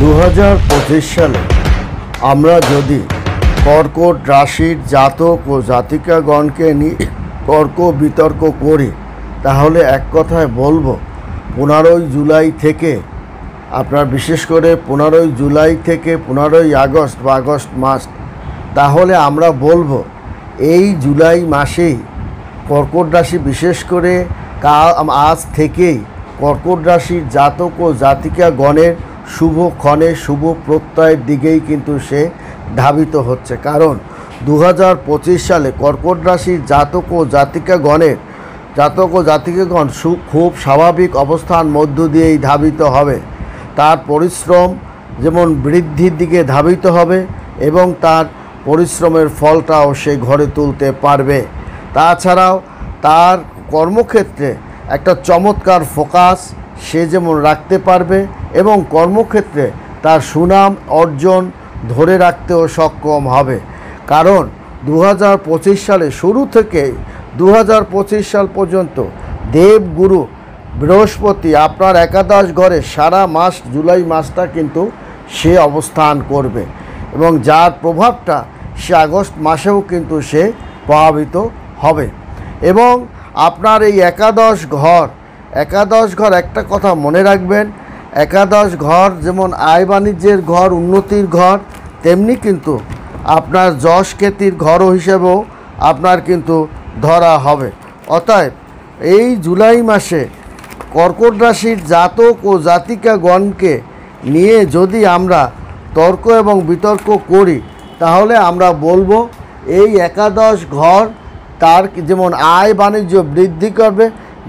2025 সালে আমরা যদি কর্কট রাশির জাতক ও জাতিকাগণকে নিয়ে তর্ক বিতর্ক করি তাহলে এক কথায় বলবো 15ই জুলাই থেকে আপনার বিশেষ করে 15ই জুলাই থেকে 15ই আগস্ট বা আগস্ট মাস, তাহলে আমরা বলবো এই জুলাই মাসেই কর্কট রাশি বিশেষ করে আজ থেকেই কর্কট রাশির জাতক ও জাতিকাগণের শুভ ক্ষণে শুভ প্রত্যয়ের দিকেই কিন্তু সে ধাবিত হচ্ছে। কারণ 2025 সালে কর্কট রাশির জাতক ও জাতিকাগণ খুব স্বাভাবিক অবস্থান মধ্য দিয়েই ধাবিত হবে। তার পরিশ্রম যেমন বৃদ্ধির দিকে ধাবিত হবে এবং তার পরিশ্রমের ফলটাও সে ঘরে তুলতে পারবে। তাছাড়াও তার কর্মক্ষেত্রে একটা চমৎকার ফোকাস সে যেমন রাখতে পারবে এবং কর্মক্ষেত্রে তার সুনাম অর্জন ধরে রাখতেও সক্ষম হবে। কারণ 2025 সালে শুরু থেকে 2025 সাল পর্যন্ত দেবগুরু বৃহস্পতি আপনার একাদশ ঘরে সারা মাস জুলাই মাসটা কিন্তু সে অবস্থান করবে এবং যার প্রভাবটা সে আগস্ট মাসেও কিন্তু সে প্রভাবিত হবে। এবং আপনার এই একাদশ ঘর একটা কথা মনে রাখবেন, একাদশ ঘর যেমন আয় বাণিজ্যের ঘর, উন্নতির ঘর, তেমনি কিন্তু আপনার যশ খ্যাতির ঘরও হিসেবেও আপনার কিন্তু ধরা হবে। অতএব এই জুলাই মাসে কর্কট রাশির জাতক ও জাতিকাগণকে নিয়ে যদি আমরা তর্ক এবং বিতর্ক করি তাহলে আমরা বলবো এই একাদশ ঘর তার যেমন আয় বাণিজ্য বৃদ্ধি করবে,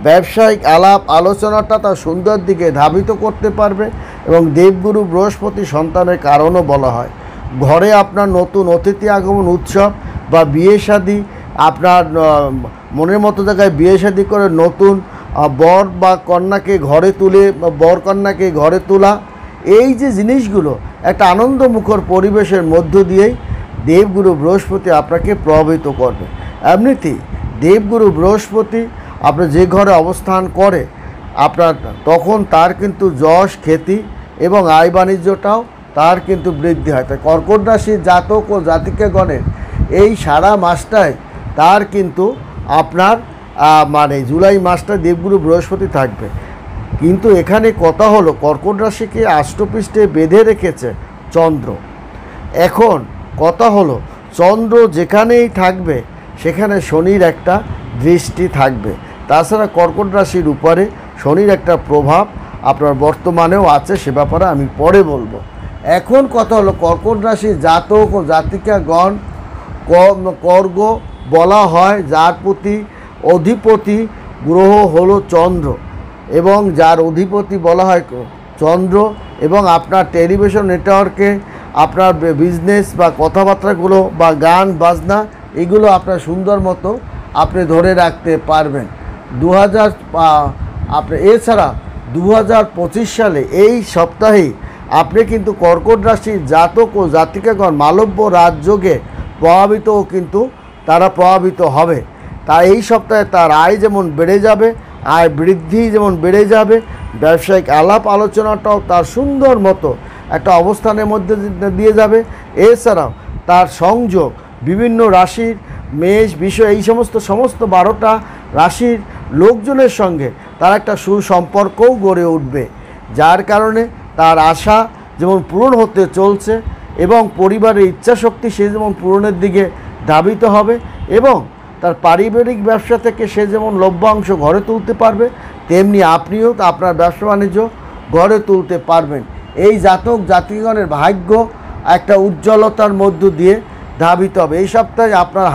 ব্যবসায়িক আলাপ আলোচনাটা তার সুন্দর দিকে ধাবিত করতে পারবে এবং দেবগুরু বৃহস্পতি সন্তানের কারণও বলা হয়। ঘরে আপনার নতুন অতিথি আগমন উৎসব বা বিয়ে শাদী, আপনার মনের মতো জায়গায় বিয়ে শাদী করে নতুন বর বা কন্যাকে ঘরে তুলে বর কন্যাকে ঘরে তোলা, এই যে জিনিসগুলো একটা আনন্দমুখর পরিবেশের মধ্য দিয়েই দেবগুরু বৃহস্পতি আপনাকে প্রভাবিত করবে। এমনিতেই দেবগুরু বৃহস্পতি আপনার যে ঘরে অবস্থান করে আপনার তখন তার কিন্তু যশ খ্যাতি এবং আয় বাণিজ্যটাও তার কিন্তু বৃদ্ধি হয়। তাই কর্কট রাশির জাতক ও জাতিকাগণের এই সারা মাসটায় তার কিন্তু আপনার জুলাই মাসটা দেবগুরু বৃহস্পতি থাকবে। কিন্তু এখানে কথা হলো কর্কট রাশিকে আষ্টপৃষ্ঠে বেঁধে রেখেছে চন্দ্র। এখন কথা হলো চন্দ্র যেখানেই থাকবে সেখানে শনির একটা দৃষ্টি থাকবে। তাছাড়া কর্কট রাশির উপরে শনির একটা প্রভাব আপনার বর্তমানেও আছে, সে ব্যাপারে আমি পরে বলবো। এখন কথা হলো কর্কট রাশির জাতক ও জাতিকাগণ কর্গ বলা হয় যার প্রতি অধিপতি গ্রহ হলো চন্দ্র এবং যার অধিপতি বলা হয় চন্দ্র এবং আপনার টেলিভিশন নেটওয়ার্কে আপনার বিজনেস বা কথাবার্তাগুলো বা গান বাজনা এগুলো আপনার সুন্দর মতো আপনি ধরে রাখতে পারবেন। এছাড়া 2025 সালে এই সপ্তাহেই আপনি কিন্তু কর্কট রাশির জাতক ও জাতিকাগণ মালব্য রাজযোগে প্রভাবিতও কিন্তু তারা প্রভাবিত হবে। তাই এই সপ্তাহে তার আয় যেমন বেড়ে যাবে, আয় বৃদ্ধি যেমন বেড়ে যাবে, ব্যবসায়িক আলাপ আলোচনাটাও তার সুন্দর মতো একটা অবস্থানের মধ্যে দিয়ে যাবে। এছাড়াও তার সংযোগ বিভিন্ন রাশির মেষ বিষয় এই সমস্ত 12টা রাশির লোকজনের সঙ্গে তার একটা সুসম্পর্কও গড়ে উঠবে, যার কারণে তার আশা যেমন পূরণ হতে চলছে এবং পরিবারের ইচ্ছাশক্তি সে যেমন পূরণের দিকে ধাবিত হবে এবং তার পারিবারিক ব্যবসা থেকে সে যেমন লভ্যাংশ ঘরে তুলতে পারবে তেমনি আপনিও আপনার ব্যবসা বাণিজ্য ঘরে তুলতে পারবেন। এই জাতক জাতিগণের ভাগ্য একটা উজ্জ্বলতার মধ্য দিয়ে ধাবিত হবে। এই সপ্তাহে আপনার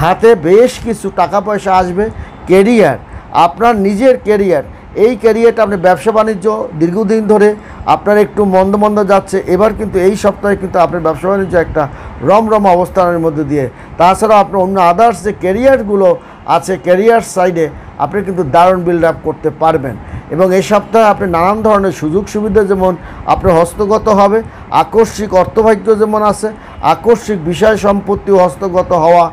হাতে বেশ কিছু টাকা পয়সা আসবে। কেরিয়ার, আপনার নিজের কেরিয়ার, এই ক্যারিয়ারটা আপনি ব্যবসা বাণিজ্য দীর্ঘদিন ধরে আপনার একটু মন্দ যাচ্ছে, এবার কিন্তু এই সপ্তাহে কিন্তু আপনার ব্যবসা বাণিজ্য একটা রমরম অবস্থানের মধ্যে দিয়ে, তাছাড়া আপনার অন্য আদার্স যে ক্যারিয়ারগুলো আছে ক্যারিয়ার সাইডে আপনি কিন্তু দারুণ বিল্ড আপ করতে পারবেন এবং এই সপ্তাহে আপনি নানান ধরনের সুযোগ সুবিধা যেমন আপনার হস্তগত হবে, আকস্মিক অর্থভাগ্য যেমন আছে, আকস্মিক বিষয় সম্পত্তি হস্তগত হওয়া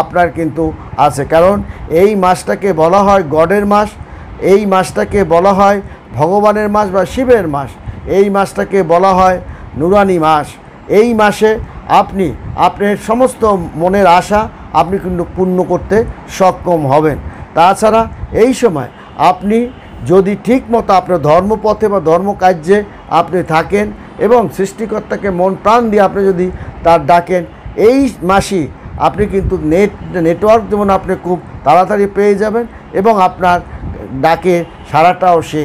আপনার কিন্তু আছে। কারণ এই মাসটাকে বলা হয় গডের মাস, এই মাসটাকে বলা হয় ভগবানের মাস বা শিবের মাস। এই মাসটাকে বলা হয় নুরানি মাস। এই মাসে আপনি আপনার সমস্ত মনের আশা আপনি কিন্তু পূর্ণ করতে সক্ষম হবেন। তাছাড়া এই সময় আপনি যদি ঠিকমতো আপনার ধর্মপথে বা ধর্মকার্যে আপনি থাকেন এবং সৃষ্টিকর্তাকে মন প্রাণ দিয়ে আপনি যদি তার ডাকেন, এই মাসেই আপনি কিন্তু নেটওয়ার্ক যেমন আপনি খুব তাড়াতাড়ি পেয়ে যাবেন এবং আপনার ডাকে সাড়াটাও সে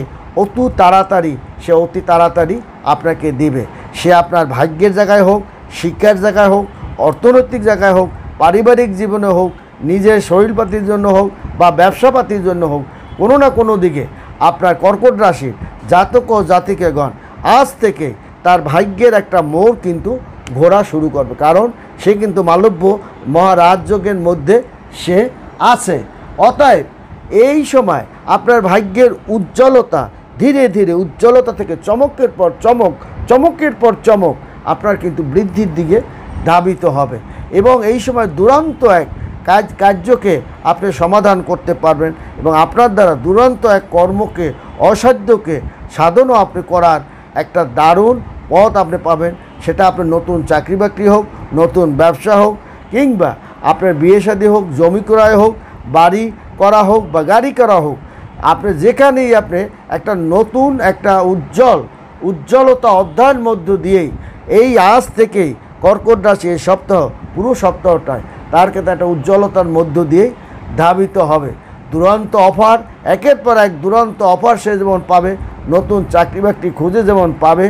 অতি তাড়াতাড়ি আপনাকে দিবে। সে আপনার ভাগ্যের জায়গায় হোক, শিক্ষার জায়গায় হোক, অর্থনৈতিক জায়গায় হোক, পারিবারিক জীবনে হোক, নিজের শরীরপাতির জন্য হোক বা ব্যবসাপাতির জন্য হোক, কোনো না কোনো দিকে আপনার কর্কট রাশির জাতক ও জাতিকাগণ আজ থেকে তার ভাগ্যের একটা মোড় কিন্তু ঘোরা শুরু করবে, কারণ সে কিন্তু মালব্য মহারাজযোগের মধ্যে সে আছে। অতএব এই সময় আপনার ভাগ্যের উজ্জ্বলতা ধীরে ধীরে উজ্জ্বলতা থেকে চমকের পর চমক আপনার কিন্তু বৃদ্ধির দিকে ধাবিত হবে এবং এই সময় দুরন্ত এক কার্যকে আপনি সমাধান করতে পারবেন এবং আপনার দ্বারা দুরন্ত এক কর্মকে, অসাধ্যকে সাধনও আপনি করার একটা দারুণ পথ আপনি পাবেন। সেটা আপনার নতুন চাকরি বাকরি হোক, নতুন ব্যবসা হোক, কিংবা আপনার বিয়ে শাদী হোক, জমি ক্রয় হোক, বাড়ি করা হোক বা গাড়ি করা হোক, আপনি যেখানেই আপনি একটা নতুন একটা উজ্জ্বলতা অধ্যায়ের মধ্য দিয়েই এই আজ থেকেই কর্কট রাশি এই সপ্তাহ পুরো সপ্তাহটায় তার ক্ষেত্রে একটা উজ্জ্বলতার মধ্য দিয়েই ধাবিত হবে। দুরন্ত অফার, একের পর এক দুরন্ত অফার সে যেমন পাবে, নতুন চাকরি বাকরি খুঁজে যেমন পাবে,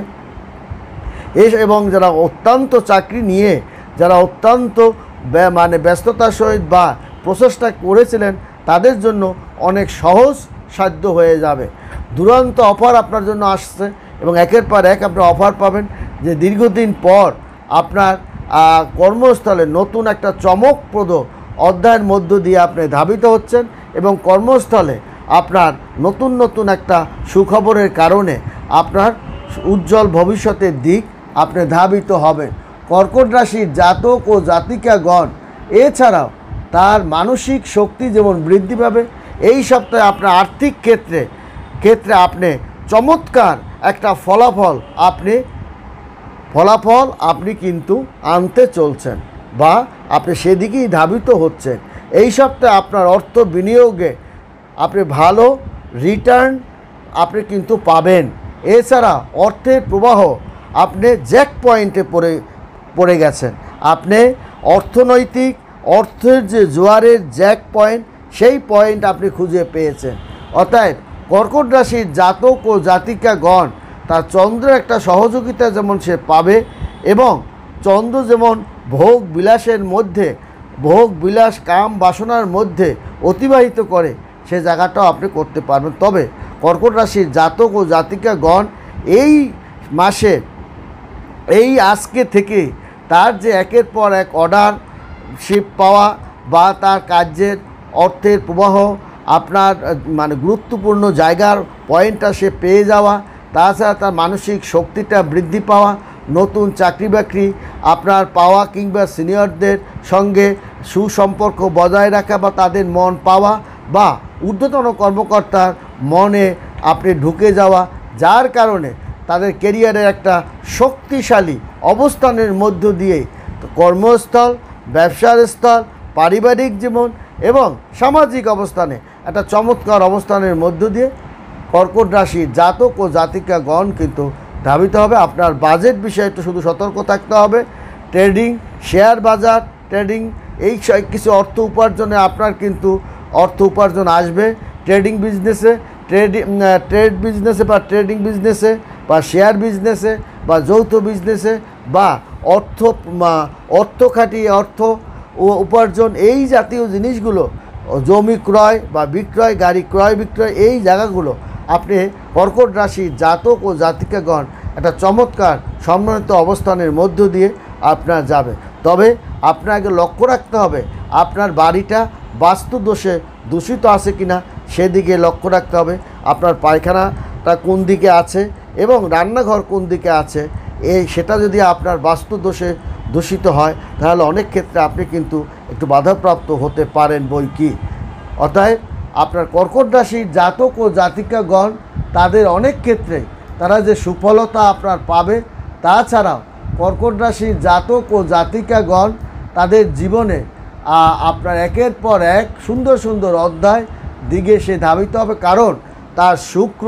এবং যারা অত্যন্ত চাকরি নিয়ে যারা অত্যন্ত ব্যস্ততার সহিত বা প্রচেষ্টা করেছিলেন তাদের জন্য অনেক সহজ সাধ্য হয়ে যাবে। দুরন্ত অফার আপনার জন্য আসছে এবং একের পর এক আপনি অফার পাবেন যে দীর্ঘদিন পর আপনার কর্মস্থলে নতুন একটা চমকপ্রদ অধ্যায়ের মধ্য দিয়ে আপনি ধাবিত হচ্ছেন এবং কর্মস্থলে আপনার নতুন একটা সুখবরের কারণে আপনার উজ্জ্বল ভবিষ্যতের দিক আপনি ধাবিত হবেন। কর্কট রাশির জাতক ও জাতিকাগণ এছাড়াও তার মানসিক শক্তি যেমন বৃদ্ধি পাবে, এই সপ্তাহে আপনার আর্থিক ক্ষেত্রে আপনি চমৎকার একটা ফলাফল আপনি কিন্তু আনতে চলছেন বা আপনি সেদিকেই ধাবিত হচ্ছেন। এই সপ্তাহে আপনার অর্থ বিনিয়োগে আপনি ভালো রিটার্ন আপনি কিন্তু পাবেন। এছাড়া অর্থের প্রবাহ আপনি জ্যাক পয়েন্টে পড়ে গেছেন। আপনি অর্থের যে জোয়ারের জ্যাক পয়েন্ট, সেই পয়েন্ট আপনি খুঁজে পেয়েছেন। অতএব কর্কট রাশির জাতক ও জাতিকাগণ তার চন্দ্রের একটা সহযোগিতা যেমন সে পাবে এবং চন্দ্র যেমন ভোগ বিলাস কাম বাসনার মধ্যে অতিবাহিত করে, সে জায়গাটাও আপনি করতে পারবেন। তবে কর্কট রাশির জাতক ও জাতিকাগণ এই মাসে আজকে থেকে তার যে একের পর এক অর্ডারশিপ পাওয়া বা তার কার্যের অর্থের প্রবাহ আপনার গুরুত্বপূর্ণ জায়গার পয়েন্টটা সে পেয়ে যাওয়া, তাছাড়া তার মানসিক শক্তিটা বৃদ্ধি পাওয়া, নতুন চাকরি বাকরি আপনার পাওয়া কিংবা সিনিয়রদের সঙ্গে সুসম্পর্ক বজায় রাখা বা তাদের মন পাওয়া বা ঊর্ধ্বতন কর্মকর্তার মনে আপনি ঢুকে যাওয়া, যার কারণে তাদের ক্যারিয়ারের একটা শক্তিশালী অবস্থানের মধ্য দিয়ে কর্মস্থল, ব্যবসার স্থল, পারিবারিক জীবন এবং সামাজিক অবস্থানে একটা চমৎকার অবস্থানের মধ্য দিয়ে কর্কট রাশির জাতক ও জাতিকাগণ কিন্তু ধাবিত হবে। আপনার বাজেট বিষয়ে একটু শুধু সতর্ক থাকতে হবে। ট্রেডিং, শেয়ার বাজার, ট্রেডিং এই কিছু অর্থ উপার্জনে আপনার কিন্তু অর্থ উপার্জন আসবে। ট্রেড বিজনেসে বা ট্রেডিং বিজনেসে বা শেয়ার বিজনেসে বা যৌথ বিজনেসে বা অর্থ খাটিয়ে অর্থ ও উপার্জন, এই জাতীয় জিনিসগুলো, জমি ক্রয় বা বিক্রয়, গাড়ি ক্রয় বিক্রয়, এই জায়গাগুলো আপনি কর্কট রাশির জাতক ও জাতিকাগণ একটা চমৎকার সম্মানিত অবস্থানের মধ্য দিয়ে আপনার যাবে। তবে আপনাকে লক্ষ্য রাখতে হবে আপনার বাড়িটা বাস্তু দোষে দূষিত আছে কিনা সেদিকে লক্ষ্য রাখতে হবে। আপনার পায়খানাটা কোন দিকে আছে এবং রান্নাঘর কোন দিকে আছে, সেটা যদি আপনার বাস্তু দোষে দূষিত হয় তাহলে অনেক ক্ষেত্রে আপনি কিন্তু একটু বাধাপ্রাপ্ত হতে পারেন বৈকি। অতএব আপনার কর্কট রাশির জাতক ও জাতিকাগণ তাদের অনেক ক্ষেত্রে তারা যে সুফলতা আপনার পাবে। তাছাড়াও কর্কট রাশির জাতক ও জাতিকাগণ তাদের জীবনে আপনার একের পর এক সুন্দর সুন্দর অধ্যায় দিকে সে ধাবিত হবে, কারণ তার শুক্র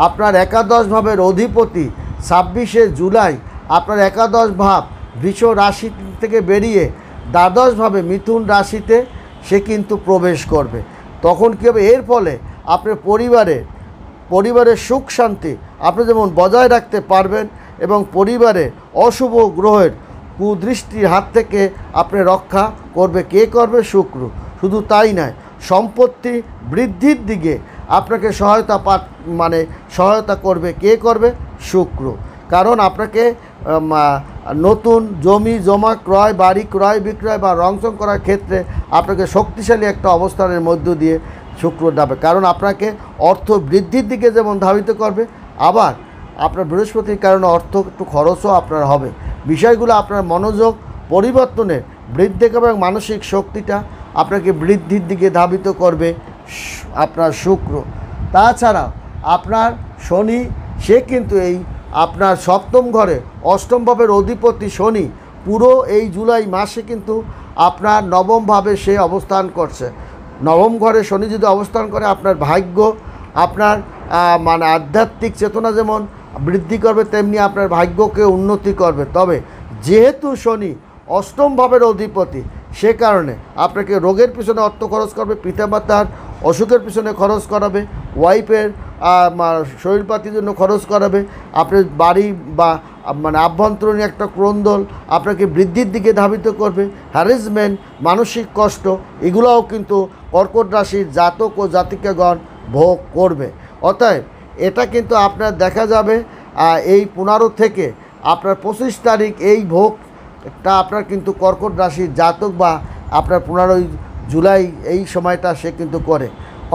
আপনার একাদশ ভাবের অধিপতি 26শে জুলাই আপনার একাদশ ভাব বৃষ রাশি থেকে বেরিয়ে দ্বাদশভাবে মিথুন রাশিতে সে কিন্তু প্রবেশ করবে। তখন কী হবে, এর ফলে আপনার পরিবারের সুখ শান্তি আপনি যেমন বজায় রাখতে পারবেন এবং পরিবারে অশুভ গ্রহের কুদৃষ্টির হাত থেকে আপনি রক্ষা করবে। কে করবে? শুক্র। শুধু তাই নয়, সম্পত্তি বৃদ্ধির দিকে আপনাকে সহায়তা করবে। কে করবে? শুক্র। কারণ আপনাকে নতুন জমি জমা ক্রয়, বাড়ি ক্রয় বিক্রয় বা রংচং করার ক্ষেত্রে আপনাকে শক্তিশালী একটা অবস্থানের মধ্য দিয়ে শুক্র যাবে। কারণ আপনাকে অর্থ বৃদ্ধির দিকে যেমন ধাবিত করবে, আবার আপনার বৃহস্পতির কারণে অর্থ একটু খরচও আপনার হবে। বিষয়গুলো আপনার মনোযোগ পরিবর্তনের বৃদ্ধি এবং মানসিক শক্তিটা আপনাকে বৃদ্ধির দিকে ধাবিত করবে আপনার শুক্র। তাছাড়া আপনার শনি, সে কিন্তু এই আপনার সপ্তম ঘরে অষ্টম ভাবের অধিপতি শনি পুরো এই জুলাই মাসে কিন্তু আপনার নবম ভাবে সে অবস্থান করছে। নবম ঘরে শনি যদি অবস্থান করে, আপনার ভাগ্য, আপনার আধ্যাত্মিক চেতনা যেমন বৃদ্ধি করবে, তেমনি আপনার ভাগ্যকে উন্নতি করবে। তবে যেহেতু শনি অষ্টম ভাবের অধিপতি, সে কারণে আপনাকে রোগের পিছনে অর্থ খরচ করবে, পিতামাতার অসুখের পিছনে খরচ করাবে, ওয়াইফের শরীরপাতির জন্য খরচ করাবে, আপনার বাড়ি বা আভ্যন্তরীণ একটা ক্রন্দল আপনাকে বৃদ্ধির দিকে ধাবিত করবে। হ্যারাসমেন্ট, মানসিক কষ্ট, এগুলোও কিন্তু কর্কট রাশির জাতক ও জাতিকাগণ ভোগ করবে। অতএব এটা কিন্তু আপনার দেখা যাবে এই 15 থেকে আপনার 25 তারিখ এই ভোগটা আপনার কিন্তু কর্কট রাশির জাতক বা আপনার 15ই জুলাই এই সময়টা সে কিন্তু করে।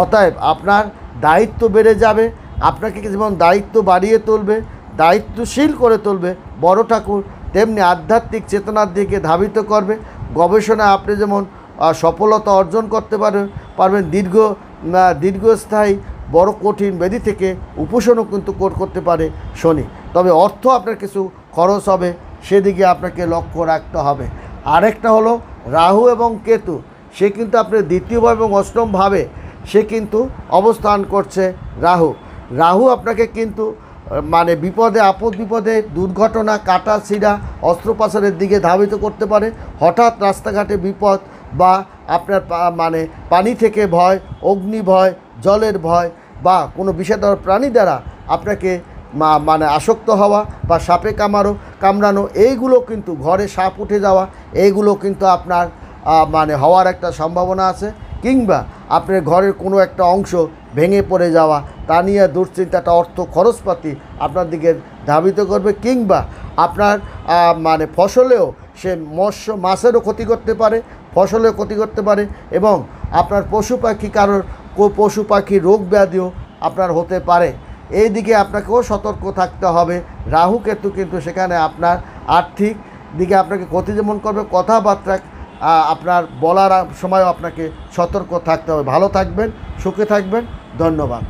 অতএব আপনার দায়িত্ব বেড়ে যাবে, আপনাকে যেমন দায়িত্ব বাড়িয়ে তুলবে, দায়িত্বশীল করে তুলবে বড় ঠাকুর, তেমনি আধ্যাত্মিক চেতনার দিকে ধাবিত করবে। গবেষণায় আপনি যেমন সফলতা অর্জন করতে পারবেন, দীর্ঘস্থায়ী বড় কঠিন ব্যাধি থেকে উপশমও কিন্তু করতে পারে শনি। তবে অর্থ আপনার কিছু খরচ হবে, সেদিকে আপনাকে লক্ষ্য রাখতে হবে। আরেকটা হলো রাহু এবং কেতু, সে কিন্তু আপনার দ্বিতীয় ভাব এবং অষ্টম ভাবে সে কিন্তু অবস্থান করছে। রাহু আপনাকে কিন্তু বিপদে আপদ বিপদে দুর্ঘটনা, কাটা ছিঁড়া, অস্ত্রোপচারের দিকে ধাবিত করতে পারে। হঠাৎ রাস্তাঘাটে বিপদ বা আপনার পানি থেকে ভয়, অগ্নি ভয়, জলের ভয় বা কোনো বিষাদর প্রাণী দ্বারা আপনাকে আসক্ত হওয়া বা সাপে কামড়ানো, এইগুলো কিন্তু ঘরে সাপ উঠে যাওয়া, এইগুলো কিন্তু আপনার হওয়ার একটা সম্ভাবনা আছে। কিংবা আপনার ঘরের কোনো একটা অংশ ভেঙে পড়ে যাওয়া, তা নিয়ে দুশ্চিন্তাটা অর্থ খরচপাতি আপনার দিকে ধাবিত করবে। কিংবা আপনার ফসলেও সে মাছেরও ক্ষতি করতে পারে, ফসলেও ক্ষতি করতে পারে এবং আপনার পশু পাখি রোগ ব্যাধিও আপনার হতে পারে। এই দিকে আপনাকেও সতর্ক থাকতে হবে। রাহু কেতু কিন্তু সেখানে আপনার আর্থিক দিকে আপনাকে ক্ষতি যেমন করবে, কথাবার্তা আপনার বলার সময়ও আপনাকে সতর্ক থাকতে হবে। ভালো থাকবেন, সুখে থাকবেন। ধন্যবাদ।